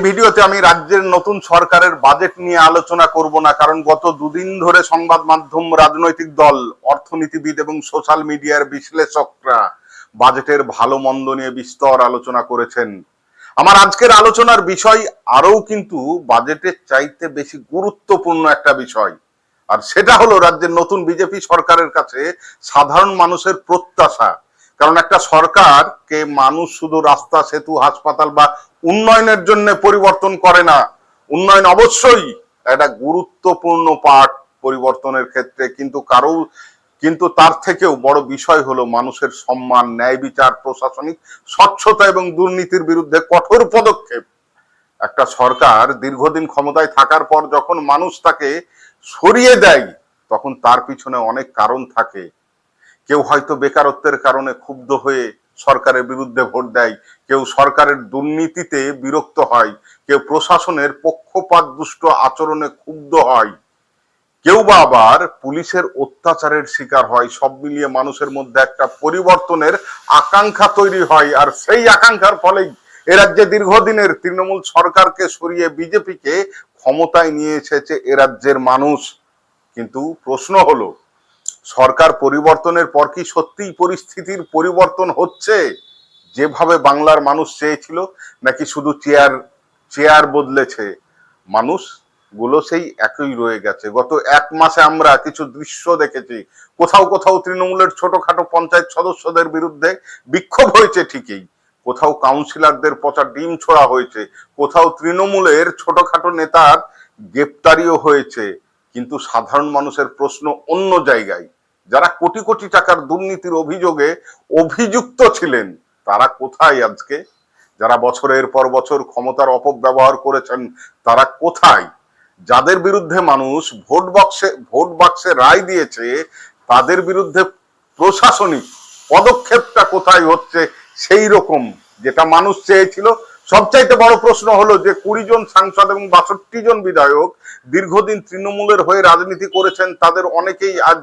ভিডিওতে আমি রাজ্যের নতুন সরকারের বাজেট নিয়ে আলোচনা করব না, কারণ গত দুদিন ধরে সংবাদ মাধ্যম, রাজনৈতিক দল, অর্থনীতিবিদ এবং সোশ্যাল মিডিয়ার বিশ্লেষকরা বাজেটের ভালো মন্দ নিয়ে বিস্তর আলোচনা করেছেন। আমার আজকের আলোচনার বিষয় আরও কিন্তু বাজেটের চাইতে বেশি গুরুত্বপূর্ণ একটা বিষয়, আর সেটা হলো রাজ্যের নতুন বিজেপি সরকারের কাছে সাধারণ মানুষের প্রত্যাশা। কারণ একটা সরকারকে মানুষ শুধু রাস্তা, সেতু, হাসপাতাল বা উন্নয়নের জন্য পরিবর্তন করে না। উন্নয়ন অবশ্যই একটা গুরুত্বপূর্ণ পার্ট পরিবর্তনের ক্ষেত্রে, কিন্তু তার থেকেও বড় বিষয় হলো মানুষের সম্মান, ন্যায় বিচার, প্রশাসনিক স্বচ্ছতা এবং দুর্নীতির বিরুদ্ধে কঠোর পদক্ষেপ। একটা সরকার দীর্ঘদিন ক্ষমতায় থাকার পর যখন মানুষ তাকে সরিয়ে দেয়, তখন তার পিছনে অনেক কারণ থাকে। কেউ হয়তো বেকারত্বের কারণে ক্ষুব্ধ হয়ে সরকারের বিরুদ্ধে ভোট দেয়, কেউ সরকারের দুর্নীতিতে বিরক্ত হয়, কেউ প্রশাসনের পক্ষপাত দুষ্ট আচরণে ক্ষুব্ধ হয়, কেউ বা আবার পুলিশের অত্যাচারের শিকার হয়। সব মিলিয়ে মানুষের মধ্যে একটা পরিবর্তনের আকাঙ্ক্ষা তৈরি হয়, আর সেই আকাঙ্ক্ষার ফলেই এ রাজ্যে দীর্ঘদিনের তৃণমূল সরকারকে সরিয়ে বিজেপিকে ক্ষমতায় নিয়ে এসেছে এ রাজ্যের মানুষ। কিন্তু প্রশ্ন হলো, সরকার পরিবর্তনের পর কি সত্যিই পরিস্থিতির পরিবর্তন হচ্ছে যেভাবে বাংলার মানুষ চেয়েছিল, নাকি শুধু চেয়ার বদলেছে, মানুষ গুলো সেই একই রয়ে গেছে? গত এক মাসে আমরা কিছু দৃশ্য দেখেছি। কোথাও কোথাও তৃণমূলের ছোটখাটো পঞ্চায়েত সদস্যদের বিরুদ্ধে বিক্ষোভ হয়েছে ঠিকই, কোথাও কাউন্সিলরদের পচা ডিম ছোড়া হয়েছে, কোথাও তৃণমূলের ছোটখাটো নেতার গ্রেপ্তারিও হয়েছে। কিন্তু সাধারণ মানুষের প্রশ্ন অন্য জায়গায়। যারা কোটি কোটি টাকার দুর্নীতির অভিযোগে অভিযুক্ত ছিলেন, তারা কোথায় আজকে? যারা বছরের পর বছর ক্ষমতার অপব্যবহার করেছেন, তারা কোথায়? যাদের বিরুদ্ধে মানুষ ভোট বাক্সে রায় দিয়েছে, তাদের বিরুদ্ধে প্রশাসনিক পদক্ষেপটা কোথায় হচ্ছে সেই রকম যেটা মানুষ চেয়েছিল? সবচাইতে বড় প্রশ্ন হলো যে 20 জন সাংসদ এবং 62 জন বিধায়ক দীর্ঘদিন তৃণমূলের হয়ে রাজনীতি করেছেন, তাদের অনেকেই আজ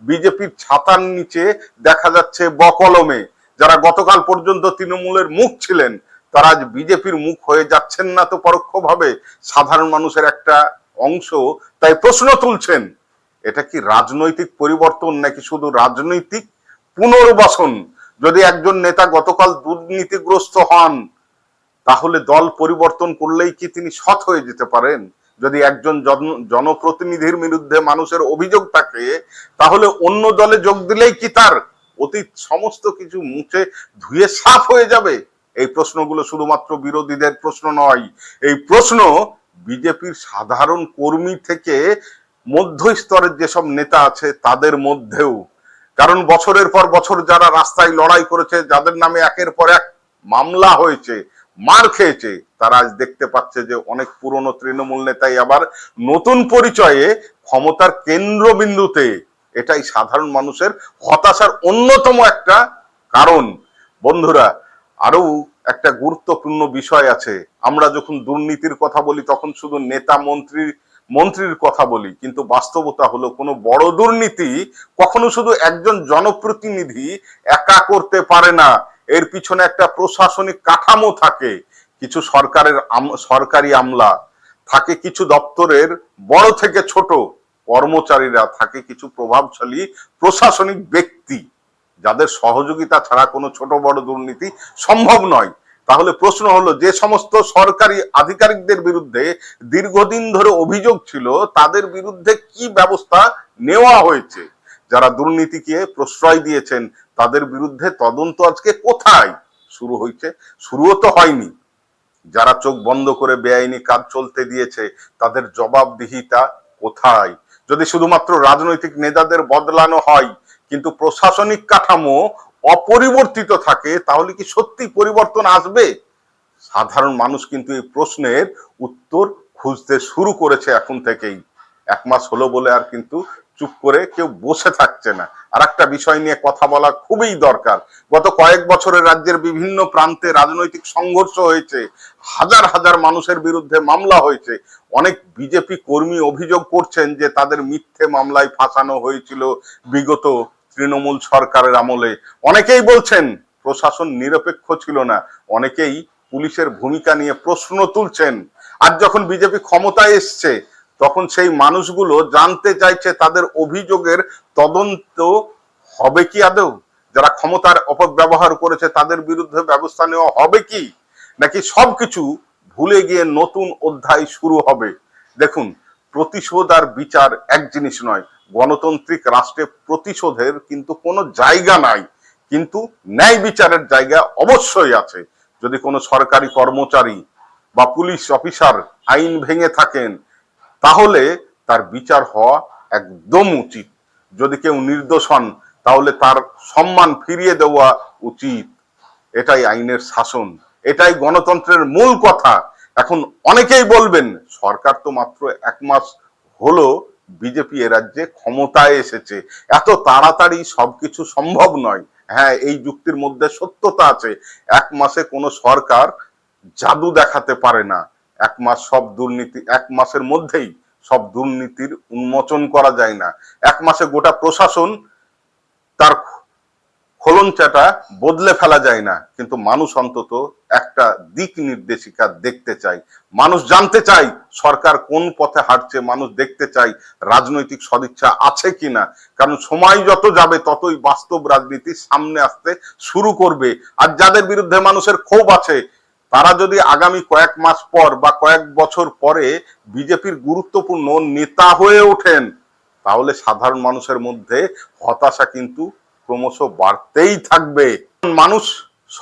বিজেপির ছাতার নিচে দেখা যাচ্ছে বকলমে। যারা গতকাল পর্যন্ত তৃণমূলের মুখ ছিলেন, তারা আজ বিজেপির মুখ হয়ে যাচ্ছেন না তো পরোক্ষভাবে সাধারণ মানুষের একটা অংশ। তাই প্রশ্ন তুলছেন, এটা কি রাজনৈতিক পরিবর্তন নাকি শুধু রাজনৈতিক পুনর্বাসন? যদি একজন নেতা গতকাল দুর্নীতিগ্রস্ত হন, তাহলে দল পরিবর্তন করলেই কি তিনি সৎ হয়ে যেতে পারেন? যদি একজন জনপ্রতিনিধির বিরুদ্ধে মানুষের অভিযোগ থাকে, তাহলে অন্য দলে যোগ দিলেই কি তার অতীত সমস্ত কিছু মুছে ধুয়ে সাফ হয়ে যাবে? এই প্রশ্নগুলো শুধুমাত্র বিরোধীদের প্রশ্ন নয়, এই প্রশ্ন বিজেপির সাধারণ কর্মী থেকে মধ্য স্তরের যেসব নেতা আছে তাদের মধ্যেও। কারণ বছরের পর বছর যারা রাস্তায় লড়াই করেছে, যাদের নামে একের পর এক মামলা হয়েছে, মার খেয়েছে, তারা আজ দেখতে পাচ্ছে যে অনেক পুরনো তৃণমূল নেতাই আবার নতুন পরিচয়ে ক্ষমতার কেন্দ্রবিন্দুতে। এটাই সাধারণ মানুষের হতাশার অন্যতম একটা কারণ। বন্ধুরা, আরো একটা গুরুত্বপূর্ণ বিষয় আছে। আমরা যখন দুর্নীতির কথা বলি, তখন শুধু নেতা মন্ত্রীর কথা বলি, কিন্তু বাস্তবতা হলো কোনো বড় দুর্নীতি কখনো শুধু একজন জনপ্রতিনিধি একা করতে পারে না। এর পিছনে একটা প্রশাসনিক কাঠামো থাকে, কিছু সরকারি আমলা থাকে, কিছু দপ্তরের বড় থেকে ছোট কর্মচারীরা থাকে, কিছু প্রভাবশালী প্রশাসনিক ব্যক্তি, যাদের সহযোগিতা ছাড়া কোনো ছোট বড় দুর্নীতি সম্ভব নয়। তাহলে প্রশ্ন হলো, যে সমস্ত সরকারি আধিকারিকদের বিরুদ্ধে দীর্ঘদিন ধরে অভিযোগ ছিল, তাদের বিরুদ্ধে কি ব্যবস্থা নেওয়া হয়েছে? যারা দুর্নীতিকে প্রশ্রয় দিয়েছেন, তাদের বিরুদ্ধে তদন্ত আজকে কোথায় শুরু হয়েছে? শুরুও তো হয়নি। যারা চোখ বন্ধ করে বেআইনি কাজ চলতে দিয়েছে, তাদের জবাবদিহিতা কোথায়? যদি শুধুমাত্র রাজনৈতিক নেতাদের বদলানো হয় কিন্তু প্রশাসনিক কাঠামো অপরিবর্তিত থাকে, তাহলে কি সত্যি পরিবর্তন আসবে? সাধারণ মানুষ কিন্তু এই প্রশ্নের উত্তর খুঁজতে শুরু করেছে এখন থেকেই। এক মাস হলো বলে আর কিন্তু চুপ করে কেউ বসে থাকছে না। আর একটা বিষয় নিয়ে কথা বলা খুবই দরকার। গত কয়েক বছরে রাজ্যের বিভিন্ন প্রান্তে রাজনৈতিক সংঘর্ষ হয়েছে, হাজার হাজার মানুষের বিরুদ্ধে মামলা হয়েছে। অনেক বিজেপি কর্মী অভিযোগ করছেন যে তাদের মিথ্যে মামলায় ফাঁসানো হয়েছিল বিগত তৃণমূল সরকারের আমলে। অনেকেই বলছেন প্রশাসন নিরপেক্ষ ছিল না, অনেকেই পুলিশের ভূমিকা নিয়ে প্রশ্ন তুলছেন। আর যখন বিজেপি ক্ষমতায় এসছে তখন সেই মানুষগুলো জানতে চাইছে তাদের অভিযোগের তদন্ত হবে কি আদৌ, যারা ক্ষমতার অপব্যবহার করেছে তাদের বিরুদ্ধে ব্যবস্থা নেওয়া হবে কি, নাকি সবকিছু ভুলে গিয়ে নতুন অধ্যায় শুরু হবে। দেখুন, প্রতিশোধ আর বিচার এক জিনিস নয়। গণতান্ত্রিক রাষ্ট্রে প্রতিশোধের কিন্তু কোনো জায়গা নাই, কিন্তু ন্যায় বিচারের জায়গা অবশ্যই আছে। যদি কোনো সরকারি কর্মচারী বা পুলিশ অফিসার আইন ভেঙে থাকেন তাহলে তার বিচার হওয়া একদম উচিত। যদি কেউ নির্দোষ হন তাহলে তার সম্মান ফিরিয়ে দেওয়া উচিত। এটাই আইনের শাসন, এটাই গণতন্ত্রের মূল কথা। এখন অনেকেই বলবেন সরকার তো মাত্র 1 মাস হলো বিজেপি এ রাজ্যে ক্ষমতায় এসেছে, এত তাড়াতাড়ি সবকিছু সম্ভব নয়। হ্যাঁ, এই যুক্তির মধ্যে সত্যতা আছে। 1 মাসে কোনো সরকার জাদু দেখাতে পারে না। 1 মাসের মধ্যেই সব দুর্নীতির উন্মোচন করা যায় না। 1 মাসে গোটা প্রশাসন তার খোলনচাটা বদলে ফেলা যায় না। কিন্তু মানুষ অন্তত একটা দিক নির্দেশিকা দেখতে চায়। মানুষ জানতে চায় সরকার কোন পথে হাঁটছে, মানুষ দেখতে চায় রাজনৈতিক সদিচ্ছা আছে কিনা। কারণ সময় যত যাবে ততই বাস্তব রাজনীতি সামনে আসতে শুরু করবে। আর যাদের বিরুদ্ধে মানুষের ক্ষোভ আছে তারা যদি আগামী কয়েক মাস পর বা কয়েক বছর পরে বিজেপির গুরুত্বপূর্ণ নেতা হয়ে ওঠেন তাহলে সাধারণ মানুষের মধ্যে হতাশা কিন্তু ক্রমশ বাড়তেই থাকবে। মানুষ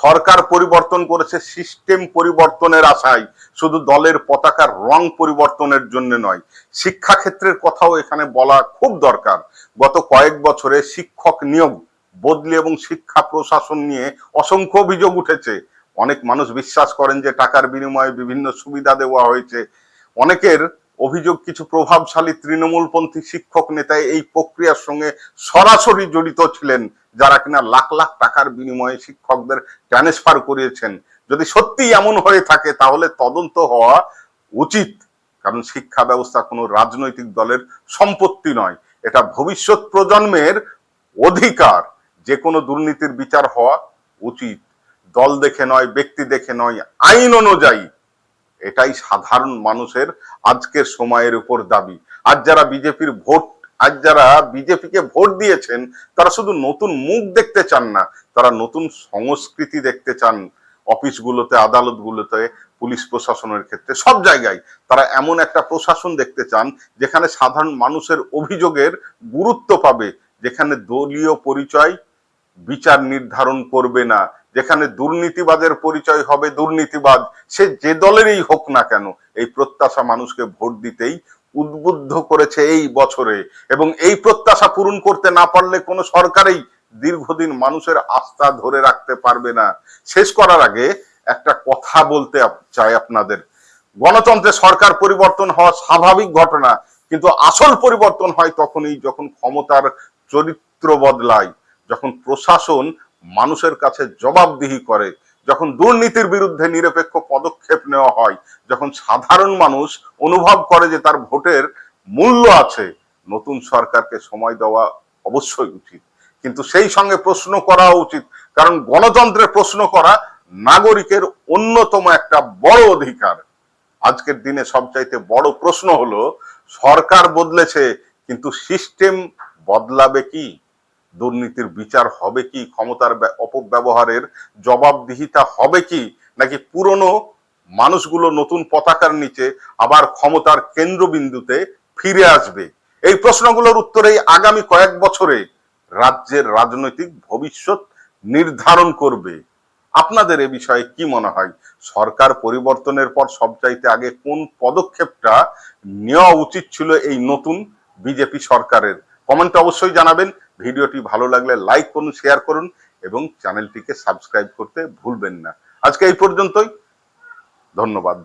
সরকার পরিবর্তন করেছে সিস্টেম পরিবর্তনের আশায়, শুধু দলের পতাকার রং পরিবর্তনের জন্য নয়। শিক্ষা ক্ষেত্রের কথাও এখানে বলা খুব দরকার। গত কয়েক বছরে শিক্ষক নিয়োগ বদলি এবং শিক্ষা প্রশাসন নিয়ে অসংখ্য অভিযোগ উঠেছে। অনেক মানুষ বিশ্বাস করেন যে টাকার বিনিময়ে বিভিন্ন সুবিধা দেওয়া হয়েছে। অনেকের অভিযোগ কিছু প্রভাবশালী তৃণমূলপন্থী শিক্ষক নেতা এই প্রক্রিয়ার সঙ্গে সরাসরি জড়িত ছিলেন, যারা কিনা লাখ লাখ টাকার বিনিময়ে শিক্ষকদের ট্রান্সফার করিয়েছেন। যদি সত্যি এমন হয়ে থাকে তাহলে তদন্ত হওয়া উচিত। কারণ শিক্ষা ব্যবস্থা কোনো রাজনৈতিক দলের সম্পত্তি নয়, এটা ভবিষ্যৎ প্রজন্মের অধিকার। যে কোনো দুর্নীতির বিচার হওয়া উচিত, দল দেখে নয়, ব্যক্তি দেখে নয়, আইন অনুযায়ী। এটাই সাধারণ মানুষের আজকের সময়ের উপর দাবি। আজ যারা বিজেপিকে ভোট দিয়েছেন তারা শুধু নতুন মুখ দেখতে চান না, তারা নতুন সংস্কৃতি দেখতে চান। অফিসগুলোতে, আদালতগুলোতে, পুলিশ প্রশাসনের ক্ষেত্রে সব জায়গায় তারা এমন একটা প্রশাসন দেখতে চান যেখানে সাধারণ মানুষের অভিযোগের গুরুত্ব পাবে, যেখানে দলীয় পরিচয় বিচার নির্ধারণ করবে না, যেখানে দুর্নীতিবাদের পরিচয় হবে দুর্নীতিবাদ, সে যে দলেরই হোক না কেন। এই প্রত্যাশা মানুষকে ভোট দিতেই উদ্বুদ্ধ করেছে এই বছরে। এবং এই প্রত্যাশা পূরণ করতে না পারলে কোনো সরকারই দীর্ঘদিন মানুষের আস্থা ধরে রাখতে পারবে না। শেষ করার আগে একটা কথা বলতে চাই আপনাদের। গণতন্ত্রে সরকার পরিবর্তন হওয়া স্বাভাবিক ঘটনা, কিন্তু আসল পরিবর্তন হয় তখনই যখন ক্ষমতার চরিত্র বদলায়, যখন প্রশাসন মানুষের কাছে জবাবদিহি করে, যখন দুর্নীতির বিরুদ্ধে নিরপেক্ষ পদক্ষেপ নেওয়া হয়, যখন সাধারণ মানুষ অনুভব করে যে তার ভোটের মূল্য আছে। নতুন সরকারকে সময় দেওয়া অবশ্যই উচিত, কিন্তু সেই সঙ্গে প্রশ্ন করা উচিত। কারণ গণতন্ত্রের প্রশ্ন করা নাগরিকের অন্যতম একটা বড় অধিকার। আজকের দিনে সবচাইতে বড় প্রশ্ন হলো, সরকার বদলেছে কিন্তু সিস্টেম বদলাবে কি? দুর্নীতির বিচার হবে কি? ক্ষমতার অপব্যবহারের জবাবদিহিতা হবে কি? নাকি পুরনো মানুষগুলো নতুন পতাকার নিচে আবার ক্ষমতার কেন্দ্রবিন্দুতে ফিরে আসবে? এই প্রশ্নগুলোর উত্তরেই আগামী কয়েক বছরে রাজ্যের রাজনৈতিক ভবিষ্যৎ নির্ধারণ করবে। আপনাদের এ বিষয়ে কি মনে হয়? সরকার পরিবর্তনের পর সবচাইতে আগে কোন পদক্ষেপটা নেওয়া উচিত ছিল এই নতুন বিজেপি সরকারের? কমেন্টে অবশ্যই জানাবেন। ভিডিওটি ভালো লাগলে লাইক করুন, শেয়ার করুন এবং চ্যানেলটিকে সাবস্ক্রাইব করতে ভুলবেন না। আজকে এই পর্যন্তই, ধন্যবাদ।